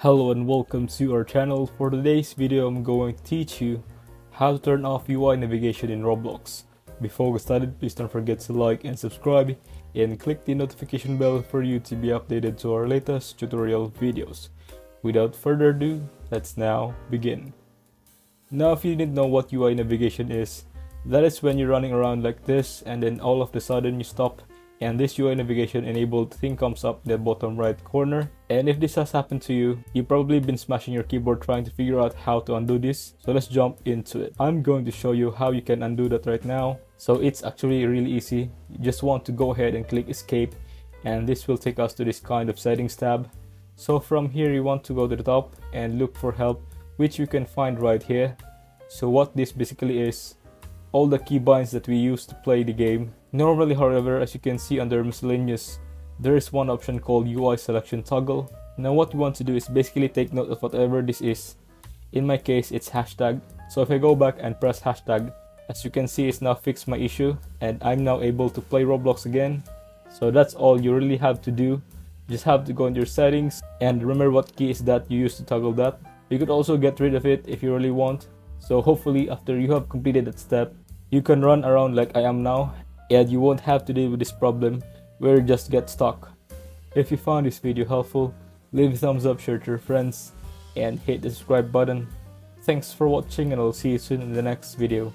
Hello and welcome to our channel. For today's video, I'm going to teach you how to turn off UI navigation in Roblox. Before we start, please don't forget to like and subscribe and click the notification bell for you to be updated to our latest tutorial videos. Without further ado, let's now begin. Now if you didn't know what UI navigation is, that is when you're running around like this and then all of a sudden you stop and this UI navigation enabled thing comes up in the bottom right corner. And if this has happened to you, you've probably been smashing your keyboard trying to figure out how to undo this. So let's jump into it. I'm going to show you how you can undo that right now. So it's actually really easy. You just want to go ahead and click escape and this will take us to this kind of settings tab. So from here you want to go to the top and look for help, which you can find right here. So what this basically is, all the keybinds that we use to play the game. Normally, however, as you can see under miscellaneous, there is one option called UI selection toggle. Now what you want to do is basically take note of whatever this is. In my case, it's hashtag. So if I go back and press hashtag, as you can see, it's now fixed my issue and I'm now able to play Roblox again. So that's all you really have to do. You just have to go into your settings and remember what key is that you use to toggle that. You could also get rid of it if you really want. So hopefully after you have completed that step, you can run around like I am now and you won't have to deal with this problem where you just get stuck. If you found this video helpful, leave a thumbs up, share to your friends, and hit the subscribe button. Thanks for watching and I'll see you soon in the next video.